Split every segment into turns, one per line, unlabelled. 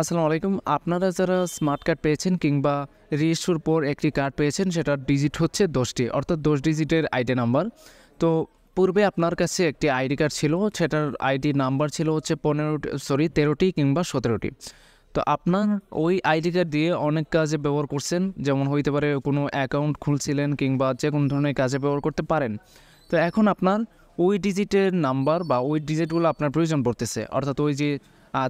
আসসালামু আলাইকুম। আপনারা যারা স্মার্ট কার্ড পেয়েছেন কিংবা রিইস্যুর পর একটি কার্ড পেয়েছেন সেটার ডিজিট হচ্ছে 10টি অর্থাৎ 10 ডিজিটের আইডি নাম্বার। তো পূর্বে আপনার কাছে একটি আইডি কার্ড ছিল, সেটার আইডি নাম্বার ছিল হচ্ছে 13টি কিংবা 17টি। তো আপনার ওই আইডি কার্ড দিয়ে অনেক কাজে ব্যবহার করছেন, যেমন হইতে পারে কোনো অ্যাকাউন্ট খুলছিলেন কিংবা যে কোনো ধরনের কাজে ব্যবহার করতে পারেন। তো এখন আপনার ওই ডিজিটের নাম্বার বা ওই ডিজিটগুলো আপনার প্রয়োজন পড়তেছে, অর্থাৎ ওই যে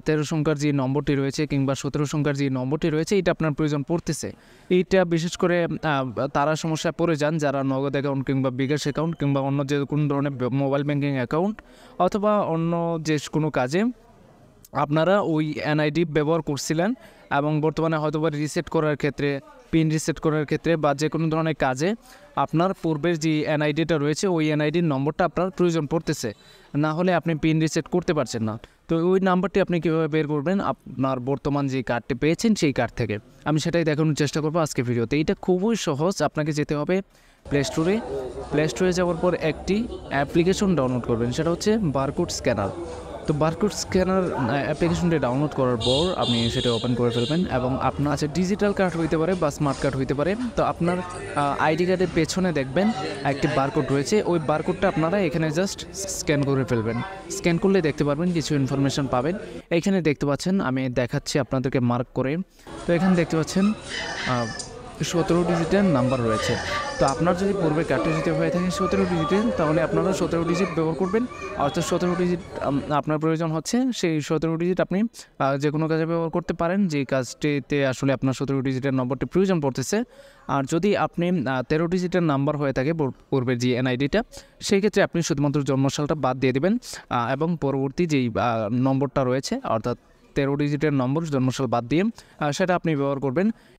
13 সংখ্যার যে নম্বরটি রয়েছে কিংবা 17 সংখ্যার যে নম্বরটি রয়েছে এটা আপনার প্রয়োজন পড়তেছে। এইটা বিশেষ করে তারা সমস্যায় পড়ে যান যারা নগদ অ্যাকাউন্ট কিংবা বিকাশ অ্যাকাউন্ট কিংবা অন্য যে কোনো ধরনের মোবাইল ব্যাংকিং অ্যাকাউন্ট অথবা অন্য যে কোনো কাজে আপনারা ওই এনআইডি ব্যবহার করছিলেন এবং বর্তমানে হয়তোবা রিসেট করার ক্ষেত্রে, পিন রিসেট করার ক্ষেত্রে বা যে কোনো ধরনের কাজে আপনার পূর্বের যে এনআইডিটা রয়েছে ওই এনআইডির নম্বরটা আপনার প্রয়োজন পড়তেছে, না হলে আপনি পিন রিসেট করতে পারছেন না। তো ওই নাম্বারটি আপনি কীভাবে বের করবেন আপনার বর্তমান যে কার্ডটি পেয়েছেন সেই কার্ড থেকে, আমি সেটাই দেখানোর চেষ্টা করবো আজকে ভিডিওতে। এটা খুবই সহজ। আপনাকে যেতে হবে প্লে স্টোরে যাওয়ার পর একটি অ্যাপ্লিকেশন ডাউনলোড করবেন, সেটা হচ্ছে বারকোড স্ক্যানার। তো বারকোড স্ক্যানার অ্যাপ্লিকেশনটি ডাউনলোড করার পর আপনি সেটা ওপেন করে ফেলবেন এবং আপনার ডিজিটাল কার্ড হইতে পারে বা স্মার্ট কার্ড হইতে পারে। তো আপনার আইডি কার্ডের পেছনে দেখবেন একটি বারকোড রয়েছে, ওই বারকোডটা আপনারা এখানে জাস্ট স্ক্যান করে ফেলবেন। স্ক্যান করলে দেখতে পারবেন কিছু ইনফরমেশন পাবেন। এখানে দেখতে পাচ্ছেন, আমি দেখাচ্ছি আপনাদেরকে মার্ক করে। তো এখানে দেখতে পাচ্ছেন 17 ডিজিটের নাম্বার রয়েছে। তো আপনার যদি পূর্বে কার্ডটি যদি হয়ে থাকে 17 ডিজিটের, তাহলে আপনারা 17 ডিজিট ব্যবহার করবেন। অর্থাৎ 17 ডিজিট আপনার প্রয়োজন হচ্ছে, সেই 17 ডিজিট আপনি যে কোনো কাজে ব্যবহার করতে পারেন যে কাজটিতে আসলে আপনার 17 ডিজিটের নম্বরটি প্রয়োজন পড়তেছে। আর যদি আপনি 13 ডিজিটের নাম্বার হয়ে থাকে পূর্বের যে এনআইডিটা, সেই ক্ষেত্রে আপনি শুধুমাত্র জন্মসালটা বাদ দিয়ে দেবেন এবং পরবর্তী যেই নম্বরটা রয়েছে অর্থাৎ 13 ডিজিটের নম্বর জন্মসাল বাদ দিয়ে সেটা আপনি ব্যবহার করবেন।